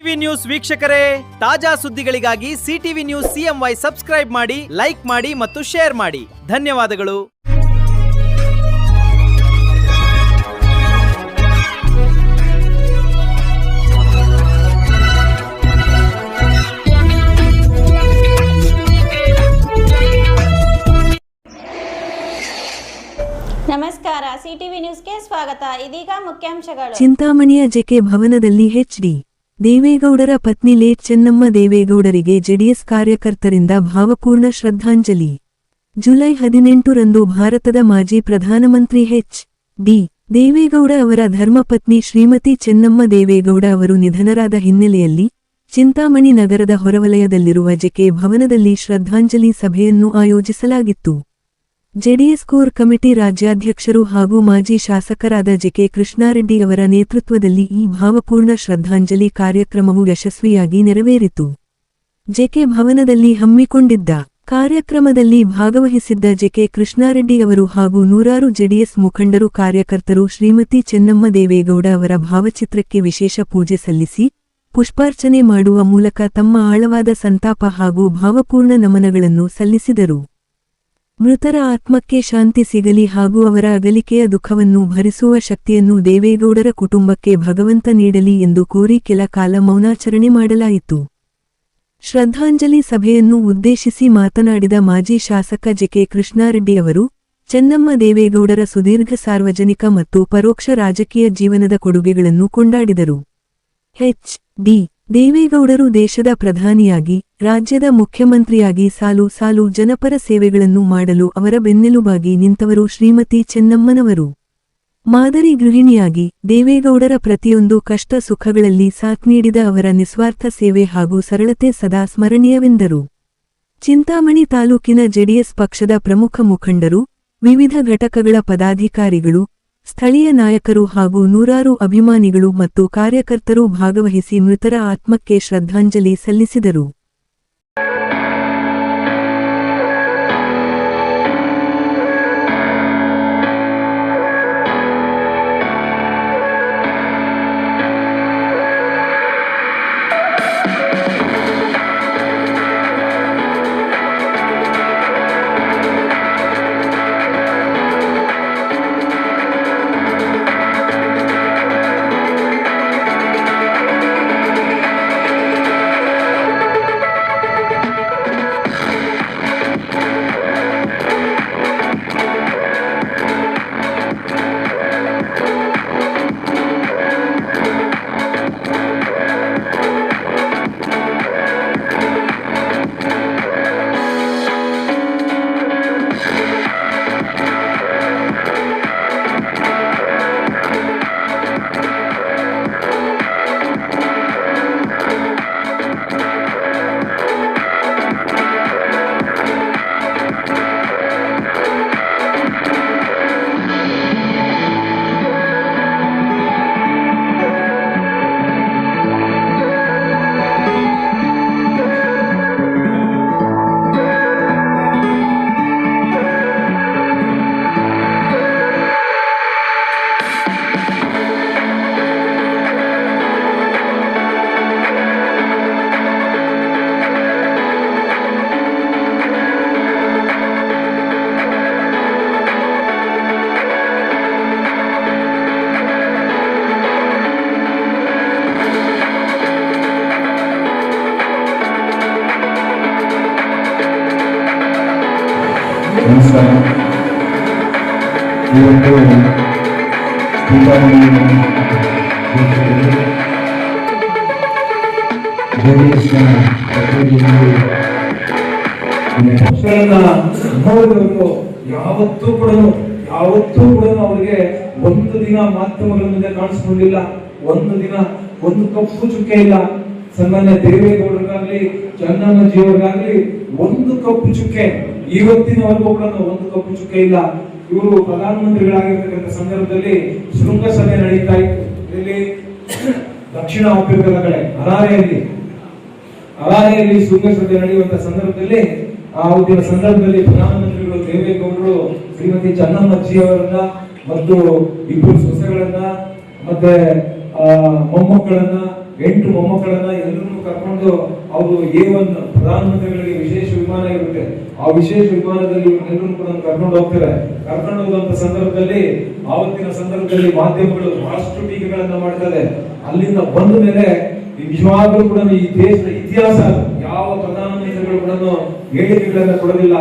TV news ವೀಕ್ಷಕರೇ, ತಾಜಾ ಸುದ್ದಿಗಳಿಗಾಗಿ ಸಿಟಿವಿ ನ್ಯೂಸ್ CMY ಸಬ್ಸ್ಕ್ರೈಬ್ ಮಾಡಿ, ಲೈಕ್ ಮಾಡಿ ಮತ್ತು ಶೇರ್ ಮಾಡಿ. ಧನ್ಯವಾದಗಳು. ನಮಸ್ಕಾರ, ಸಿಟಿವಿ ನ್ಯೂಸ್ಗೆ ಸ್ವಾಗತ. ಇದೀಗ ಮುಖ್ಯಾಂಶಗಳು. ಚಿಂತಾಮಣಿಯ ಜೆಕೆ ಭವನದಲ್ಲಿ ಎಚ್.ಡಿ. ದೇವೇಗೌಡರ ಪತ್ನಿ ಲೇಟ್ ಚೆನ್ನಮ್ಮ ದೇವೇಗೌಡರಿಗೆ ಜೆಡಿಎಸ್ ಕಾರ್ಯಕರ್ತರಿಂದ ಭಾವಪೂರ್ಣ ಶ್ರದ್ಧಾಂಜಲಿ. ಜುಲೈ 18ರಂದು ಭಾರತದ ಮಾಜಿ ಪ್ರಧಾನಮಂತ್ರಿ ಎಚ್.ಡಿ. ದೇವೇಗೌಡ ಅವರ ಧರ್ಮಪತ್ನಿ ಶ್ರೀಮತಿ ಚೆನ್ನಮ್ಮ ದೇವೇಗೌಡ ಅವರು ನಿಧನರಾದ ಹಿನ್ನೆಲೆಯಲ್ಲಿ ಚಿಂತಾಮಣಿ ನಗರದ ಹೊರವಲಯದಲ್ಲಿರುವ ಜೆಕೆ ಭವನದಲ್ಲಿ ಶ್ರದ್ಧಾಂಜಲಿ ಸಭೆಯನ್ನು ಆಯೋಜಿಸಲಾಗಿತ್ತು. ಜೆಡಿಎಸ್ ಕೋರ್ ಕಮಿಟಿ ರಾಜ್ಯಾಧ್ಯಕ್ಷರು ಹಾಗೂ ಮಾಜಿ ಶಾಸಕರಾದ ಜೆಕೆ ಕೃಷ್ಣಾರೆಡ್ಡಿ ಅವರ ನೇತೃತ್ವದಲ್ಲಿ ಈ ಭಾವಪೂರ್ಣ ಶ್ರದ್ಧಾಂಜಲಿ ಕಾರ್ಯಕ್ರಮವು ಯಶಸ್ವಿಯಾಗಿ ನೆರವೇರಿತು. ಜೆಕೆ ಭವನದಲ್ಲಿ ಹಮ್ಮಿಕೊಂಡಿದ್ದ ಕಾರ್ಯಕ್ರಮದಲ್ಲಿ ಭಾಗವಹಿಸಿದ್ದ ಜೆಕೆ ಕೃಷ್ಣಾರೆಡ್ಡಿ ಅವರು ಹಾಗೂ ನೂರಾರು ಜೆಡಿಎಸ್ ಮುಖಂಡರು ಕಾರ್ಯಕರ್ತರು ಶ್ರೀಮತಿ ಚೆನ್ನಮ್ಮ ದೇವೇಗೌಡ ಅವರ ಭಾವಚಿತ್ರಕ್ಕೆ ವಿಶೇಷ ಪೂಜೆ ಸಲ್ಲಿಸಿ ಪುಷ್ಪಾರ್ಚನೆ ಮಾಡುವ ಮೂಲಕ ತಮ್ಮ ಆಳವಾದ ಸಂತಾಪ ಹಾಗೂ ಭಾವಪೂರ್ಣ ನಮನಗಳನ್ನು ಸಲ್ಲಿಸಿದರು. ಮೃತರ ಆತ್ಮಕ್ಕೆ ಶಾಂತಿ ಸಿಗಲಿ ಹಾಗೂ ಅವರ ಅಗಲಿಕೆಯ ದುಃಖವನ್ನು ಭರಿಸುವ ಶಕ್ತಿಯನ್ನು ದೇವೇಗೌಡರ ಕುಟುಂಬಕ್ಕೆ ಭಗವಂತ ನೀಡಲಿ ಎಂದು ಕೋರಿ ಕೆಲ ಕಾಲ ಮೌನಾಚರಣೆ ಮಾಡಲಾಯಿತು. ಶ್ರದ್ಧಾಂಜಲಿ ಸಭೆಯನ್ನು ಉದ್ದೇಶಿಸಿ ಮಾತನಾಡಿದ ಮಾಜಿ ಶಾಸಕ ಜೆಕೆ ಕೃಷ್ಣಾರೆಡ್ಡಿ ಅವರು, ಚೆನ್ನಮ್ಮ ದೇವೇಗೌಡರ ಸುದೀರ್ಘ ಸಾರ್ವಜನಿಕ ಮತ್ತು ಪರೋಕ್ಷ ರಾಜಕೀಯ ಜೀವನದ ಕೊಡುಗೆಗಳನ್ನು ಕೊಂಡಾಡಿದರು. ಎಚ್.ಡಿ. ದೇವೇಗೌಡರು ದೇಶದ ಪ್ರಧಾನಿಯಾಗಿ, ರಾಜ್ಯದ ಮುಖ್ಯಮಂತ್ರಿಯಾಗಿ ಸಾಲು ಸಾಲು ಜನಪರ ಸೇವೆಗಳನ್ನು ಮಾಡಲು ಅವರ ಬೆನ್ನೆಲುಬಾಗಿ ನಿಂತವರು ಶ್ರೀಮತಿ ಚೆನ್ನಮ್ಮನವರು. ಮಾದರಿ ಗೃಹಿಣಿಯಾಗಿ ದೇವೇಗೌಡರ ಪ್ರತಿಯೊಂದು ಕಷ್ಟ ಸುಖಗಳಲ್ಲಿ ಸಾಥ್ ನೀಡಿದ ಅವರ ನಿಸ್ವಾರ್ಥ ಸೇವೆ ಹಾಗೂ ಸರಳತೆ ಸದಾ ಸ್ಮರಣೀಯವೆಂದರು. ಚಿಂತಾಮಣಿ ತಾಲೂಕಿನ ಜೆಡಿಎಸ್ ಪಕ್ಷದ ಪ್ರಮುಖ ಮುಖಂಡರು, ವಿವಿಧ ಘಟಕಗಳ ಪದಾಧಿಕಾರಿಗಳು, ಸ್ಥಳೀಯ ನಾಯಕರು ಹಾಗೂ ನೂರಾರು ಅಭಿಮಾನಿಗಳು ಮತ್ತು ಕಾರ್ಯಕರ್ತರು ಭಾಗವಹಿಸಿ ಮೃತರ ಆತ್ಮಕ್ಕೆ ಶ್ರದ್ಧಾಂಜಲಿ ಸಲ್ಲಿಸಿದರು. ನಮಸ್ಕಾರ. ಇವತ್ತು ನೋಡಿದವರು ಯಾವತ್ತೂ ಕೂಡ ಅವರಿಗೆ ಒಂದು ದಿನ ಮಾಧ್ಯಮಗಳ ಮುಂದೆ ಕಾಣಿಸ್ಕೊಂಡಿಲ್ಲ. ಒಂದು ದಿನ ಒಂದು ಕಪ್ಪು ಚುಕ್ಕೆ ಇಲ್ಲ. ಸನ್ಮಾನ್ಯ ದೇವೇಗೌಡರಿಗಾಗ್ಲಿ ಚೆನ್ನಮ್ಮಜಿಯವರಿಗಾಗ್ಲಿ ಒಂದು ಕಪ್ಪು ಚುಕ್ಕೆ ಇವತ್ತಿನವರೆಗೂ ಕೂಡ ಒಂದು ಕಪ್ಪು ಚುಕ್ಕೆ ಇಲ್ಲ. ಇವರು ಪ್ರಧಾನಮಂತ್ರಿಗಳಾಗಿರ್ತಕ್ಕಂಥ ಸಂದರ್ಭದಲ್ಲಿ ಶೃಂಗಸಭೆ ನಡೀತಾ ಇತ್ತು. ಇಲ್ಲಿ ದಕ್ಷಿಣ ಆಫ್ರಿಕಾದ ಕಡೆ ಹರಾರೆಯಲ್ಲಿ ಶೃಂಗಸಭೆ ನಡೆಯುವಂತ ಸಂದರ್ಭದಲ್ಲಿ ಆ ಸಂದರ್ಭದಲ್ಲಿ ಪ್ರಧಾನಮಂತ್ರಿಗಳು ದೇವೇಗೌಡರು ಶ್ರೀಮತಿ ಚೆನ್ನಮ್ಮಜ್ಜಿಯವರನ್ನ ಮತ್ತು ಇಬ್ಬರು ಸೊಸೆಗಳನ್ನ ಮತ್ತೆ ಮೊಮ್ಮಕ್ಕಳನ್ನ 8 ಮೊಮ್ಮಕ್ಕಳನ್ನ ಎಲ್ಲರನ್ನು ಕರ್ಕೊಂಡು ಅವರು A1 ಪ್ರಧಾನಮಂತ್ರಿಗಳಿಗೆ ವಿಶೇಷ ವಿಮಾನ ಇರುತ್ತೆ. ಆ ವಿಶೇಷ ವಿಮಾನದಲ್ಲಿ ಎಲ್ಲರೂ ಕೂಡ ಕರ್ಕೊಂಡು ಹೋಗ್ತಾರೆ. ಕರ್ಕೊಂಡು ಹೋಗುವಂತ ಸಂದರ್ಭದಲ್ಲಿ ಆವತ್ತಿನ ಸಂದರ್ಭದಲ್ಲಿ ಮಾಧ್ಯಮಗಳು ಬಹಳಷ್ಟು ಟೀಕೆಗಳನ್ನ ಮಾಡ್ತಾರೆ. ಅಲ್ಲಿಂದ ಬಂದ ಮೇಲೆ ನಿಜವಾಗ್ಲೂ ಕೂಡ ಈ ದೇಶದ ಇತಿಹಾಸ ಯಾವ ಪ್ರಧಾನಮಂತ್ರಿಗಳು ಕೂಡ ಹೇಳಿಕೆಗಳನ್ನ ಕೊಡೋದಿಲ್ಲ.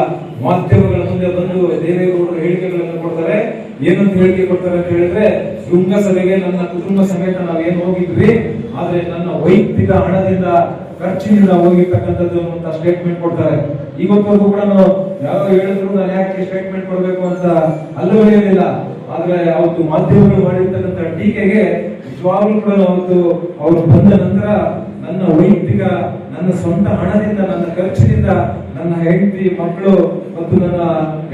ಮಾಧ್ಯಮಗಳ ಮುಂದೆ ಬಂದು ದೇವೇಗೌಡರು ಹೇಳಿಕೆಗಳನ್ನು ಕೊಡ್ತಾರೆ. ಏನಂತ ಹೇಳಿಕೆ ಕೊಡ್ತಾರೆ ಅಂತ ಹೇಳಿದ್ರೆ, ಶೃಂಗಸಭೆಗೆ ನನ್ನ ಕುಟುಂಬ ಸಮೇತ ನಾವೇನು ಹೋಗಿದ್ವಿ, ಆದ್ರೆ ನನ್ನ ವೈಯಕ್ತಿಕ ಹಣದಿಂದ ಖರ್ಚಿನಿಂದ ಹೋಗಿರ್ತಕ್ಕಂಥದ್ದು ಅಂತ ಸ್ಟೇಟ್ಮೆಂಟ್ ಕೊಡ್ತಾರೆ. ಇವತ್ತವರೆಗೂ ಕೂಡ ಯಾರೋ ಹೇಳಿದ್ರು ನಾನು ಯಾಕೆ ಸ್ಟೇಟ್ಮೆಂಟ್ ಕೊಡ್ಬೇಕು ಅಂತ ಅಲ್ಲವೇ. ಆದ್ರೆ ಅವತ್ತು ಮಾಧ್ಯಮಗಳು ಮಾಡಿರ್ತಕ್ಕಂಥ ಟೀಕೆಗೆ ನಿಜವಾಗ್ಲೂ ಕೂಡ ಅವತ್ತು ಅವರು ಬಂದ ನಂತರ ನನ್ನ ವೈಯಕ್ತಿಕ ನನ್ನ ಸ್ವಂತ ಹಣದಿಂದ ನನ್ನ ಖರ್ಚಿನಿಂದ ನನ್ನ ಹೆಂಡತಿ ಮಕ್ಕಳು ಮತ್ತು ನನ್ನ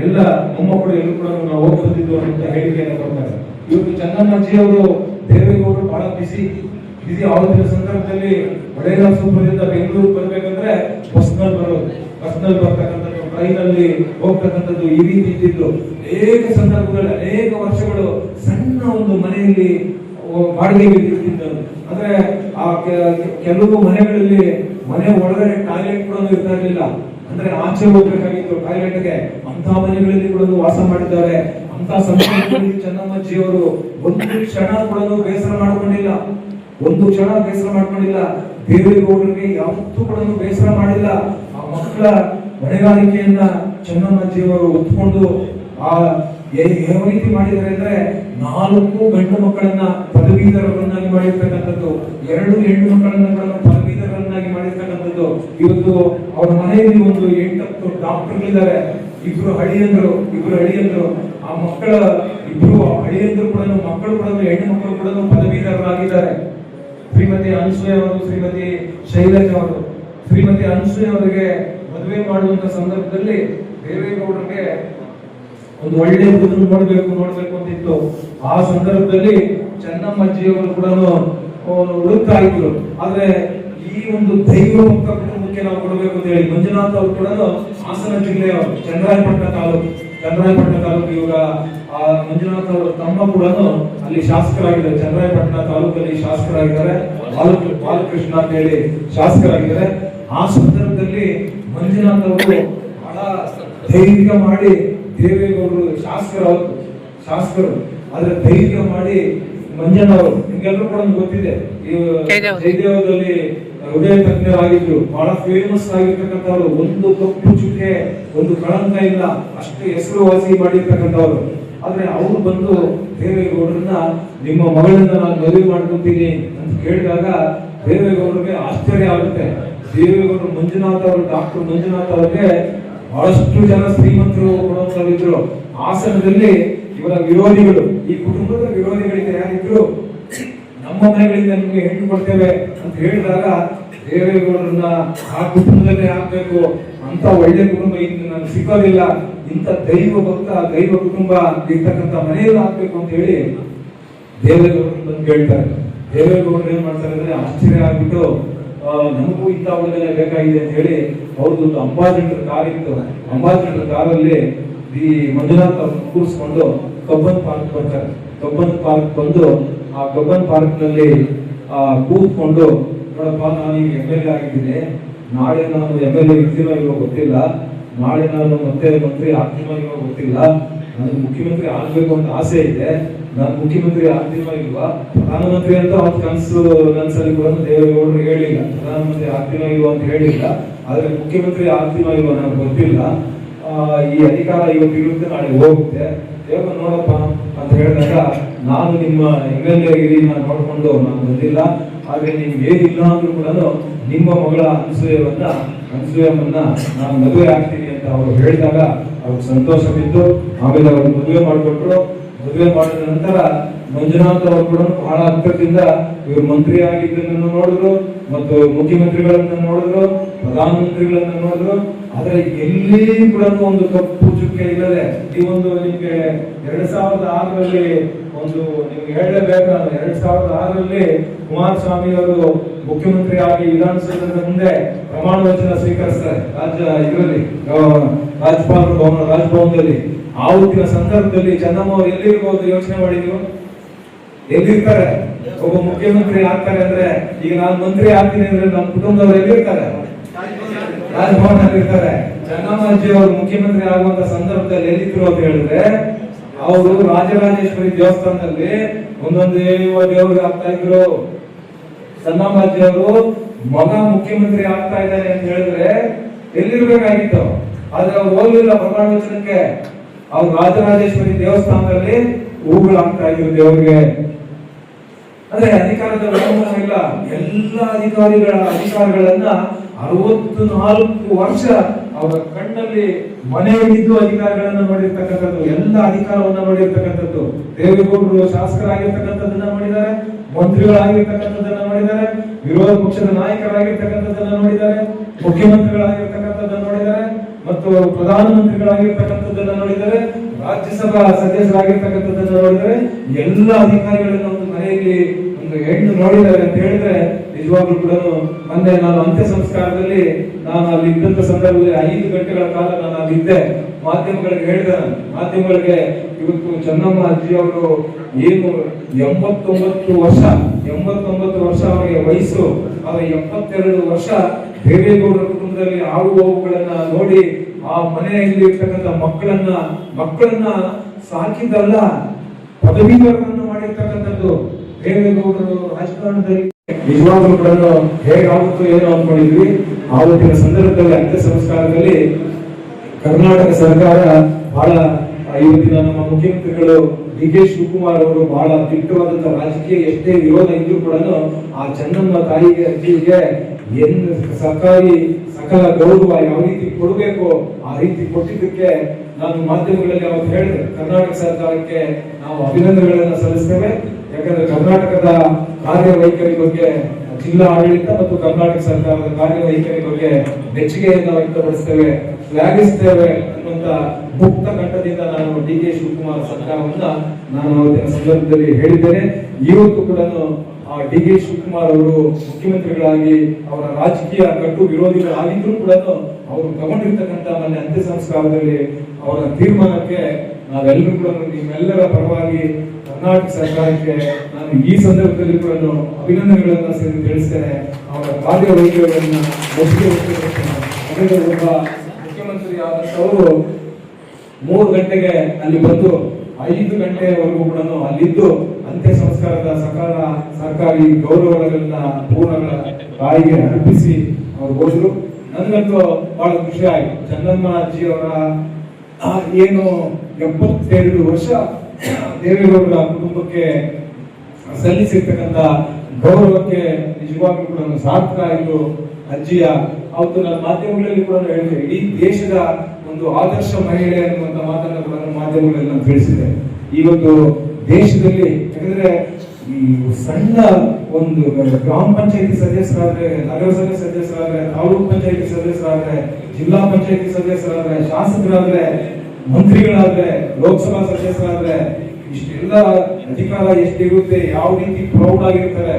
ಎಲ್ಲ ಮೊಮ್ಮಕ್ಕಳು ಎಲ್ಲರೂ ಕೂಡ ನಾವು ಹೋಗಿ ಬಂದಿದ್ದು ಅಂತ ಹೇಳಿಕೆಯನ್ನು ಕೊಡ್ತಾರೆ. ಇವತ್ತು ಚೆನ್ನಮ್ಮಾಜಿ ಅವರು ದೇವೇಗೌಡರು ಬಹಳ ಬಿಸಿ ಆವತ್ತಿನ ಸಂದರ್ಭದಲ್ಲಿ ಒಡೆಯರ್ಪುರದಿಂದ ಬೆಂಗಳೂರು ಬರ್ಬೇಕಂದ್ರೆ ಬಸ್ನಲ್ಲಿ ಬರ್ತಕ್ಕಂಥದ್ದು, ಟ್ರೈನ್ ಅಲ್ಲಿ ಹೋಗ್ತಕ್ಕಂಥದ್ದು ಈ ರೀತಿ ಇದ್ದಿದ್ದು. ಅನೇಕ ಸಂದರ್ಭಗಳಲ್ಲಿ ಅನೇಕ ವರ್ಷಗಳು ಸಣ್ಣ ಒಂದು ಮನೆಯಲ್ಲಿ ಬಾಡಿಗೆಗೆ ಇರ್ತಿದ್ದವು. ಅಂದ್ರೆ ಆ ಕೆಲವು ಮನೆಗಳಲ್ಲಿ ಮನೆ ಒಳಗಡೆ ಟಾಯ್ಲೆಟ್ ಕೂಡ ಇರ್ತಾ ಇರಲಿಲ್ಲ. ಅಂದ್ರೆ ಆಚೆ ಹೋಗ್ಬೇಕಾಗಿತ್ತು ಟಾಯ್ಲೆಟ್ಗೆ. ಅಂತ ಮನೆಗಳಲ್ಲಿ ಕೂಡ ವಾಸ ಮಾಡಿದ್ದಾರೆ. ಅಂತ ಸಂದರ್ಭದಲ್ಲಿ ಚೆನ್ನಮ್ಮಾಜಿ ಅವರು ಒಂದು ಕ್ಷಣ ಕೂಡ ಬೇಸರ ಮಾಡ್ಕೊಂಡಿಲ್ಲ. ದೇವೇಗೌಡರಿಗೆ ಯಾವತ್ತೂ ಕೂಡ ಬೇಸರ ಮಾಡಿಲ್ಲ. ಆ ಮಕ್ಕಳ ಹೊಣೆಗಾರಿಕೆಯನ್ನ ಚೆನ್ನಮ್ಮಾಜಿಯವರು ಒತ್ಕೊಂಡು ಯಾವ ರೀತಿ ಮಾಡಿದ್ದಾರೆ ಅಂದ್ರೆ 4 ಗಂಡು ಮಕ್ಕಳನ್ನ ಪದವೀಧರರನ್ನಾಗಿ ಮಾಡಿರ್ತಕ್ಕಂಥದ್ದು, 2 ಹೆಣ್ಣು ಮಕ್ಕಳನ್ನ ಪದವೀಧರರನ್ನಾಗಿ ಮಾಡಿರ್ತಕ್ಕಂಥದ್ದು. ಇವತ್ತು ಅವರ ಮನೆಯಲ್ಲಿ ಒಂದು 8-10 ಡಾಕ್ಟರ್ಗಳಿದ್ದಾರೆ. ಇಬ್ರು ಅಳಿಯಂದ್ರು. ಆ ಮಕ್ಕಳ ಇಬ್ರು ಅಳಿಯಂದ್ರು ಕೂಡ ಮಕ್ಕಳು ಕೂಡ ಹೆಣ್ಣು ಮಕ್ಕಳು ಕೂಡ ಪದವೀಧರರಾಗಿದ್ದಾರೆ. ಶ್ರೀಮತಿ ಅನಸೂಯ ಅವರು, ಶ್ರೀಮತಿ ಶೈಲಜಾ ಅವರು. ಶ್ರೀಮತಿ ಅನಸೂಯ ಅವರಿಗೆ ಮದುವೆ ಮಾಡುವಂತ ಸಂದರ್ಭದಲ್ಲಿ ದೇವೇಗೌಡರಿಗೆ ಒಂದು ಒಳ್ಳೆ ಹುಡುಗನ್ನು ನೋಡ್ಬೇಕು ಅಂತಿತ್ತು. ಆ ಸಂದರ್ಭದಲ್ಲಿ ಚೆನ್ನಮ್ಮಾಜಿಯವರು ಕೂಡ ಹುಡುಕ್ತಾ ಇದ್ರು. ಆದ್ರೆ ಈ ಒಂದು ದೈವ ಮುಕ್ತ ಕುಟುಂಬಕ್ಕೆ ನಾವು ಕೊಡಬೇಕು ಅಂತ ಹೇಳಿ ಮಂಜುನಾಥ್ ಅವರು ಕೂಡ ಹಾಸನ ಜಿಲ್ಲೆಯವರು, ಚನ್ನರಾಯಪಟ್ಟಣ ತಾಲೂಕು. ಇವಾಗ ಆ ಮಂಜುನಾಥ್ ಅವರ ತಮ್ಮ ಕೂಡ ಅಲ್ಲಿ ಶಾಸಕರಾಗಿದ್ದಾರೆ. ಚನ್ನರಾಯಪಟ್ಟಣ ತಾಲೂಕಲ್ಲಿ ಶಾಸಕರಾಗಿದ್ದಾರೆ. ಬಾಲಕೃಷ್ಣ ಅಂತ ಹೇಳಿ ಶಾಸಕರಾಗಿದ್ದಾರೆ. ಆ ಸಂದರ್ಭದಲ್ಲಿ ಮಂಜುನಾಥ್ ಅವರು ಬಹಳ ಧೈರ್ಯ ಮಾಡಿ, ದೇವೇಗೌಡರು ಶಾಸಕರು ಆದ್ರೆ ಧೈರ್ಯ ಮಾಡಿ ಮಂಜನವರು ನಿಮ್ಗೆಲ್ಲರೂ ಕೂಡ ಗೊತ್ತಿದೆ, ಈ ಜಯದೇವದಲ್ಲಿ ಹೃದಯ ತಜ್ಞರಾಗಿದ್ರು. ಬಹಳ ಫೇಮಸ್ ಆಗಿರ್ತಕ್ಕಂಥವ್ರು. ಒಂದು ಕಪ್ಪು ಚುಕ್ಕೆ, ಒಂದು ಕಳಂಕ ಇಲ್ಲ, ಅಷ್ಟು ಹೆಸರುವಾಸಿ ಮಾಡಿರ್ತಕ್ಕಂಥವ್ರು. ಆದ್ರೆ ಅವರು ಬಂದು ದೇವೇಗೌಡರನ್ನ ನಿಮ್ಮ ಮಗಳನ್ನ ನಾನು ಮದುವೆ ಮಾಡ್ಕೊಂತೀನಿ ಅಂತ ಕೇಳಿದಾಗ ದೇವೇಗೌಡರಿಗೆ ಆಶ್ಚರ್ಯ ಆಗುತ್ತೆ. ದೇವೇಗೌಡರು ಡಾಕ್ಟರ್ ಮಂಜುನಾಥ್ ಅವ್ರಿಗೆ ಬಹಳಷ್ಟು ಜನ ಶ್ರೀಮಂತರು ಇದ್ರು. ಹಾಸನದಲ್ಲಿ ಇವರ ವಿರೋಧಿಗಳು, ಈ ಕುಟುಂಬದ ವಿರೋಧಿಗಳಿಗೆ ಯಾರಿದ್ರು, ನಮ್ಮ ಮನೆಗಳಿಂದ ನಿಮ್ಗೆ ಹೆಣ್ಣು ಕೊಡ್ತೇವೆ ಅಂತ ಹೇಳಿದಾಗ ದೇವೇಗೌಡರನ್ನ ಆ ಕುಟುಂಬದಲ್ಲೇ ಹಾಕ್ಬೇಕು, ಅಂತ ಒಳ್ಳೆ ಕುಟುಂಬ ಇನ್ನು ನನಗೆ ಸಿಕ್ಕೋದಿಲ್ಲ, ಇಂಥ ದೈವ ಕುಟುಂಬ ಇರ್ತಕ್ಕಂಥ ಮನೆಯಲ್ಲಿ ಹಾಕ್ಬೇಕು ಅಂತ ಹೇಳಿ ದೇವೇಗೌಡರು ಬಂದು ಕೇಳ್ತಾರೆ. ದೇವೇಗೌಡರು ಏನ್ ಮಾಡ್ತಾರೆ ಅಂದ್ರೆ ಆಶ್ಚರ್ಯ ಆಗ್ಬಿಟ್ಟು, ನಮಗೂ ಇಂಥ ಹುಡುಗನೇ ಬೇಕಾಗಿದೆ ಅಂತ ಹೇಳಿ ಅವ್ರದ್ದು ಒಂದು ಅಂಬಾಸಿಡರ್ ಕಾರ್ ಇತ್ತು. ಅಂಬಾಸಿಡರ್ ಕಾರಲ್ಲಿ ಈ ಮಂಜುನಾಥ್ ಅವ್ರನ್ನ ಕೂರಿಸ್ಕೊಂಡು ಕಬ್ಬನ್ ಪಾರ್ಕ್ ಬರ್ತಾರೆ. ಕಬ್ಬನ್ ಪಾರ್ಕ್ ಬಂದು ಆ ಕಬ್ಬನ್ ಪಾರ್ಕ್ ನಲ್ಲಿ ಕೂತ್ಕೊಂಡು, ನೋಡಪ್ಪ ನಾನು ಈಗ MLA ಆಗಿದ್ದೀನಿ, ನಾಳೆ ನಾನು MLA ಇರ್ತೀನೋ ಇಲ್ವೋ ಗೊತ್ತಿಲ್ಲ, ನಾಳೆ ನಾನು ಮತ್ತೆ ಮಂತ್ರಿ ಆಗ್ತೀನೋ ಇಲ್ವೋ ಗೊತ್ತಿಲ್ಲ, ನನಗೆ ಮುಖ್ಯಮಂತ್ರಿ ಆಗ್ಬೇಕು ಅಂತ ಆಸೆ ಇದೆ, ನಾನು ಮುಖ್ಯಮಂತ್ರಿ ಆಗ್ತೀನೋ ಇಲ್ವಾ, ಪ್ರಧಾನಮಂತ್ರಿ ಅಂತ ಅವ್ರ ಕನಸಲ್ಲಿ ಕೂಡ ದೇವೇಗೌಡರು ಹೇಳಿಲ್ಲ, ಪ್ರಧಾನಮಂತ್ರಿ ಆಗ್ತೀನೋ ಇಲ್ವೋ ಅಂತ ಹೇಳಿಲ್ಲ, ಆದ್ರೆ ಮುಖ್ಯಮಂತ್ರಿ ಆಗ್ತೀನೋ ಇಲ್ವೋ ನನಗೆ ಗೊತ್ತಿಲ್ಲ, ಈ ಅಧಿಕಾರ ಇವತ್ತು ಇರುತ್ತೆ, ನಾಳೆ ಹೋಗುತ್ತೆ, ಯಾವಾಗ ನೋಡಪ್ಪ ಅಂತ ಹೇಳಿದಾಗ ನಾನು ನಿಮ್ಮ MLA ಗಿರಿ ನಾನು ನೋಡ್ಕೊಂಡು ನಾನು ಬಂದಿಲ್ಲ, ಆದ್ರೆ ನಿಮ್ಗೆ ಏನಿಲ್ಲ ಅಂದ್ರೂ ಕೂಡ ನಿಮ್ಮ ಮಗಳ ಅನಸೂಯಮ್ಮನ್ನ ನಾನು ಮದುವೆ ಆಗ್ತೀನಿ ಅಂತ ಅವರು ಹೇಳಿದಾಗ ಅವ್ರಿಗೆ ಸಂತೋಷ ಬಿದ್ದು ಆಮೇಲೆ ಅವ್ರು ಮದುವೆ ಮಾಡಿಕೊಟ್ರು. ಮದುವೆ ಮಾಡಿದ ನಂತರ ಮಂಜುನಾಥ್ ಅವರು ಕೂಡ ಬಹಳ ಹತ್ತಿರದಿಂದ ಇವರು ಮಂತ್ರಿ ಆಗಿದ್ದನ್ನು ನೋಡಿದ್ರು ಮತ್ತು ಮುಖ್ಯಮಂತ್ರಿಗಳನ್ನ ನೋಡಿದ್ರು, ಪ್ರಧಾನಮಂತ್ರಿಗಳನ್ನ ನೋಡಿದ್ರು. ಆದ್ರೆ ಎಲ್ಲಿ ಕೂಡ ಒಂದು ಕಪ್ಪು ಚುಕ್ಕೆ ಇಲ್ಲದೆ ಈ ಒಂದು ನಿಮ್ಗೆ 2006ರಲ್ಲಿ ಒಂದು ನಿಮ್ಗೆ ಹೇಳಲೇಬೇಕು, 2006ರಲ್ಲಿ ಕುಮಾರಸ್ವಾಮಿ ಅವರು ಮುಖ್ಯಮಂತ್ರಿ ಆಗಿ ವಿಧಾನಸೌಧದ ಮುಂದೆ ಪ್ರಮಾಣ ವಚನ ಸ್ವೀಕರಿಸ್ತಾರೆ ರಾಜಭವನದಲ್ಲಿ. ಆವತ್ತಿನ ಸಂದರ್ಭದಲ್ಲಿ ಚೆನ್ನಮ್ಮ ಅವರು ಎಲ್ಲಿರ್ಬೋದು ಯೋಚನೆ ಮಾಡಿದ್ರು? ಎಲ್ಲಿರ್ತಾರೆ? ಒಬ್ಬ ಮುಖ್ಯಮಂತ್ರಿ ಆಗ್ತಾರೆ ಅಂದ್ರೆ, ಈಗ ನಾನು ಮಂತ್ರಿ ಆಗ್ತೀನಿ ಅಂದ್ರೆ ನಮ್ಮ ಕುಟುಂಬದವ್ರು ಎಲ್ಲಿರ್ತಾರೆ? ರಾಜಭವನ್ ಅಲ್ಲಿ ಇರ್ತಾರೆ. ಚೆನ್ನಮ್ಮಾಜಿ ಅವರು ಮುಖ್ಯಮಂತ್ರಿ ಆಗುವಂತ ಸಂದರ್ಭದಲ್ಲಿ ಎಲ್ಲಿದ್ರು ಅಂತ ಹೇಳಿದ್ರೆ, ಅವರು ರಾಜರಾಜೇಶ್ವರಿ ದೇವಸ್ಥಾನದಲ್ಲಿ ಒಂದೊಂದೇ ದೇವರು ಆಗ್ತಾ ಇದ್ರು. ಚೆನ್ನಮ್ಮಾಜಿ ಅವರು ಮಗ ಮುಖ್ಯಮಂತ್ರಿ ಆಗ್ತಾ ಇದ್ದಾರೆ ಅಂತ ಹೇಳಿದ್ರೆ ಎಲ್ಲಿರ್ಬೇಕಾಗಿತ್ತು? ಆದ್ರೆ ಅವ್ರು ಹೋಗ್ಲಿಲ್ಲ ಪ್ರಮಾಣ ವಚನಕ್ಕೆ. ಅವ್ರು ರಾಜರಾಜೇಶ್ವರಿ ದೇವಸ್ಥಾನದಲ್ಲಿ ಹೂಗಳಾಗ್ತಾ ಇದ್ರು ದೇವರಿಗೆ. ಅಂದ್ರೆ ಅಧಿಕಾರದ ವ್ಯಾಮೋಹ ಇಲ್ಲ. ಎಲ್ಲ ಅಧಿಕಾರಗಳನ್ನ 64 ವರ್ಷ ಅವರ ಕಣ್ಣಲ್ಲಿ ಮನೆ ಹಿಡಿದು ಅಧಿಕಾರಗಳನ್ನ ನೋಡಿರ್ತಕ್ಕಂಥದ್ದು, ಎಲ್ಲ ಅಧಿಕಾರವನ್ನ ನೋಡಿರ್ತಕ್ಕಂಥದ್ದು. ದೇವೇಗೌಡರು ಶಾಸಕರಾಗಿರ್ತಕ್ಕಂಥದ್ದನ್ನ ನೋಡಿದ್ದಾರೆ, ಮಂತ್ರಿಗಳಾಗಿರ್ತಕ್ಕಂಥದ್ದನ್ನ ನೋಡಿದ್ದಾರೆ, ವಿರೋಧ ಪಕ್ಷದ ನಾಯಕರಾಗಿರ್ತಕ್ಕಂಥದ್ದನ್ನ ನೋಡಿದ್ದಾರೆ, ಮುಖ್ಯಮಂತ್ರಿಗಳಾಗಿರ್ತಕ್ಕಂಥದ್ದನ್ನ ನೋಡಿದ್ದಾರೆ, ಮತ್ತು ಪ್ರಧಾನಮಂತ್ರಿಗಳಾಗಿರ್ತಕ್ಕಂಥದ್ದನ್ನ ನೋಡಿದ್ದಾರೆ, ರಾಜ್ಯಸಭಾ ಸದಸ್ಯರಾಗಿರ್ತಕ್ಕಂಥದ್ದನ್ನ ನೋಡಿದ್ದಾರೆ. ಎಲ್ಲ ಅಧಿಕಾರಿಗಳನ್ನ ಒಂದು ಮನೆಯಲ್ಲಿ ಒಂದು ಹೆಣ್ಣು ನೋಡಿದ್ದಾರೆ ಅಂತ ಹೇಳಿದ್ರೆ ನಿಜವಾಗ್ಲೂ ಕೂಡ. ಮೊನ್ನೆ ನಾನು ಅಂತ್ಯ ಸಂಸ್ಕಾರದಲ್ಲಿ ನಾನು ಅಲ್ಲಿ ಇದ್ದಂತ ಸಂದರ್ಭದಲ್ಲಿ 5 ಗಂಟೆಗಳ ಕಾಲ ನಾನು ಅಲ್ಲಿದ್ದೆ. ಮಾಧ್ಯಮಗಳಿಗೆ ಹೇಳಿದೆ, ಮಾಧ್ಯಮಗಳಿಗೆ ಇವತ್ತು ಚೆನ್ನಮ್ಮ ಅಜ್ಜಿ ಅವರು ಏನು 89 ವರ್ಷ ಅವರಿಗೆ ವಯಸ್ಸು. ಅವರ 72 ವರ್ಷ ದೇವೇಗೌಡರ ಕುಟುಂಬದಲ್ಲಿ ಆವು ಹೋಗುಗಳನ್ನ ನೋಡಿ ಆ ಮನೆಯಲ್ಲಿ ಇರ್ತಕ್ಕಂಥ ಮಕ್ಕಳನ್ನ ಸಾಕಿದ್ದಲ್ಲ, ಪದವೀಧರರನ್ನು ಮಾಡಿರ್ತಕ್ಕಂಥದ್ದು. ದೇವೇಗೌಡರು ರಾಜಕಾರಣದಲ್ಲಿ ನಿಜವಾಗ್ಲೂ ಕೂಡ ಹೇಗಾಗುತ್ತೋ ಏನೋ ಅನ್ಕೊಂಡಿದ್ವಿ. ಆವತ್ತಿನ ಸಂದರ್ಭದಲ್ಲಿ ಅಂತ್ಯ ಸಂಸ್ಕಾರದಲ್ಲಿ ಕರ್ನಾಟಕ ಸರ್ಕಾರ ಬಹಳ, ಇವತ್ತಿನ ನಮ್ಮ ಮುಖ್ಯಮಂತ್ರಿಗಳು ಡಿ.ಕೆ. ಶಿವಕುಮಾರ್ ಅವರು ಬಹಳ ದಿಟ್ಟವಾದಂತಹ ರಾಜಕೀಯ, ಎಷ್ಟೇ ವಿರೋಧ ಇದ್ರೂ ಕೂಡ ಆ ಚೆನ್ನಮ್ಮ ತಾಯಿಗೆ ಅಜ್ಜಿಗೆ ಸರ್ಕಾರಿ ಸಕಲ ಗೌರವ ಯಾವ ರೀತಿ ಕೊಡಬೇಕು ಆ ರೀತಿ ಕೊಟ್ಟಿದ್ದಕ್ಕೆ ನಾನು ಮಾಧ್ಯಮಗಳಲ್ಲಿ ಅವತ್ತು ಹೇಳಿದೆ, ಕರ್ನಾಟಕ ಸರ್ಕಾರಕ್ಕೆ ನಾವು ಅಭಿನಂದನೆಗಳನ್ನ ಸಲ್ಲಿಸ್ತೇವೆ. ಯಾಕಂದ್ರೆ ಕರ್ನಾಟಕದ ಕಾರ್ಯವೈಖರಿ ಬಗ್ಗೆ, ಜಿಲ್ಲಾ ಆಡಳಿತ ಮತ್ತು ಕರ್ನಾಟಕ ಸರ್ಕಾರದ ಕಾರ್ಯವೈಖರಿ ಬಗ್ಗೆ ಮೆಚ್ಚುಗೆಯನ್ನು ವ್ಯಕ್ತಪಡಿಸ್ತೇವೆ, ಶ್ಲಾಘಿಸ್ತೇವೆ ಅನ್ನುವಂತ ಮುಕ್ತ ಕಂಠದಿಂದ ನಾನು ಡಿ.ಕೆ. ಶಿವಕುಮಾರ್ ಸರ್ಕಾರವನ್ನ ನಾನು ಅವತ್ತಿನ ಸಂದರ್ಭದಲ್ಲಿ ಹೇಳಿದ್ದೇನೆ. ಇವತ್ತು ಕೂಡ ಡಿ.ಕೆ. ಶಿವಕುಮಾರ್ ಅವರು ಮುಖ್ಯಮಂತ್ರಿಗಳಾಗಿ ಅವರ ರಾಜಕೀಯ ಕಟ್ಟು ವಿರೋಧಿಗಳಾಗಿದ್ರು ಕೂಡ ಅವರು ತಗೊಂಡಿರ್ತಕ್ಕಂಥ ಮೊನ್ನೆ ಅಂತ್ಯ ಸಂಸ್ಕಾರದಲ್ಲಿ ಅವರ ತೀರ್ಮಾನಕ್ಕೆ ನಾವೆಲ್ಲರೂ ಕೂಡ ನಿಮ್ಮೆಲ್ಲರ ಪರವಾಗಿ ಕರ್ನಾಟಕ ಸರ್ಕಾರಕ್ಕೆ ನಾನು ಈ ಸಂದರ್ಭದಲ್ಲಿ ಕೂಡ ಅಭಿನಂದನೆಗಳನ್ನ ತಿಳಿಸ್ತೇನೆ. ಅವರ ಕಾರ್ಯವೈಖರಿಗಳನ್ನ ಒಪ್ಪಿಗೆ ವ್ಯಕ್ತಪಡಿಸ್ತೇನೆ. ಒಬ್ಬ ಮುಖ್ಯಮಂತ್ರಿ ಆದಂತವರು 3 ಗಂಟೆಗೆ ಅಲ್ಲಿ ಬಂದು 5 ಗಂಟೆವರೆಗೂ ಕೂಡ ಅಲ್ಲಿದ್ದು ಅಂತ್ಯ ಸಂಸ್ಕಾರದ ಸಕಲ ಸರ್ಕಾರಿ ಗೌರವಗಳನ್ನ ಪೂರ್ಣಗಳ ತಾಯಿಗೆ ಅರ್ಪಿಸಿ ಅವರು ಹೋದ್ರು. ನನಗಂತೂ ಬಹಳ ಖುಷಿ ಆಯ್ತು. ಚೆನ್ನಮ್ಮ ಅಜ್ಜಿ ಅವರ ಏನು 72 ವರ್ಷ ದೇವೇಗೌಡರ ಕುಟುಂಬಕ್ಕೆ ಸಲ್ಲಿಸಿರ್ತಕ್ಕಂಥ ಗೌರವಕ್ಕೆ ನಿಜವಾಗ್ಲೂ ಕೂಡ ಸಾರ್ಥಕ ಆಯಿತು ಅಜ್ಜಿಯ. ಅವತ್ತು ನನ್ನ ಮಾಧ್ಯಮಗಳಲ್ಲಿ ಕೂಡ ಹೇಳಿದೆ, ಇಡೀ ದೇಶದ ಒಂದು ಆದರ್ಶ ಮಹಿಳೆ ಅನ್ನುವಂತ ಮಾತನ್ನು ಕೂಡ ಮಾಧ್ಯಮಗಳಲ್ಲಿ ನಾನು ತಿಳಿಸಿದೆ. ಇವತ್ತು ದೇಶದಲ್ಲಿ, ಯಾಕಂದ್ರೆ ಈ ಸಣ್ಣ ಒಂದು ಗ್ರಾಮ ಪಂಚಾಯತಿ ಸದಸ್ಯರಾದ್ರೆ, ನಗರಸಭೆ ಸದಸ್ಯರಾದ್ರೆ, ತಾಲೂಕು ಪಂಚಾಯತಿ ಸದಸ್ಯರಾದ್ರೆ, ಜಿಲ್ಲಾ ಪಂಚಾಯತಿ ಸದಸ್ಯರಾದ್ರೆ, ಶಾಸಕರಾದ್ರೆ, ಮಂತ್ರಿಗಳಾದ್ರೆ, ಲೋಕಸಭಾ ಸದಸ್ಯರಾದ್ರೆ, ಇಷ್ಟೆಲ್ಲ ಅಧಿಕಾರ ಎಷ್ಟಿರುತ್ತೆ, ಯಾವ ರೀತಿ ಪ್ರೌಡ್ ಆಗಿರ್ತಾರೆ.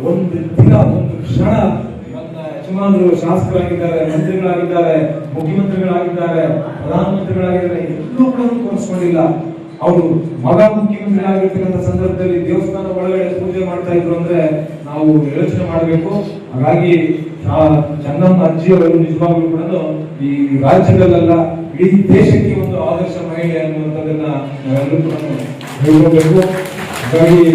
ಒಂದು ದಿನ, ಒಂದು ಕ್ಷಣ ನನ್ನ ಯಜಮಾನರು ಶಾಸಕರಾಗಿದ್ದಾರೆ, ಮಂತ್ರಿಗಳಾಗಿದ್ದಾರೆ, ಮುಖ್ಯಮಂತ್ರಿಗಳಾಗಿದ್ದಾರೆ, ಪ್ರಧಾನಮಂತ್ರಿಗಳಾಗಿದ್ದಾರೆ, ಎಲ್ಲೂ ಕೂಡ ತೋರಿಸ್ಕೊಂಡಿಲ್ಲ. ಅವರು ಮಗ ಮುಖ್ಯಮಂತ್ರಿ ಆಗಿರ್ತಕ್ಕಂಥ ಸಂದರ್ಭದಲ್ಲಿ ದೇವಸ್ಥಾನ ಒಳಗಡೆ ಪೂಜೆ ಮಾಡ್ತಾ ಇದ್ರು ಅಂದ್ರೆ ನಾವು ಯೋಚನೆ ಮಾಡಬೇಕು. ಹಾಗಾಗಿ ಚೆನ್ನಮ್ಮ ಅಜ್ಜಿ ಅವರು ನಿಜವಾಗ್ಲೂ ಕೂಡ ಈ ರಾಜ್ಯದಲ್ಲೆಲ್ಲ ಇಡೀ ದೇಶಕ್ಕೆ ಒಂದು ಆದರ್ಶ ಮಹಿಳೆ ಅನ್ನುವಂಥದ್ದನ್ನ ನಾವೆಲ್ಲರೂ ಕೂಡ ಹೇಳ್ಕೋಬೇಕು. ಹಾಗಾಗಿ